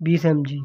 20 mg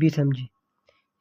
20 mg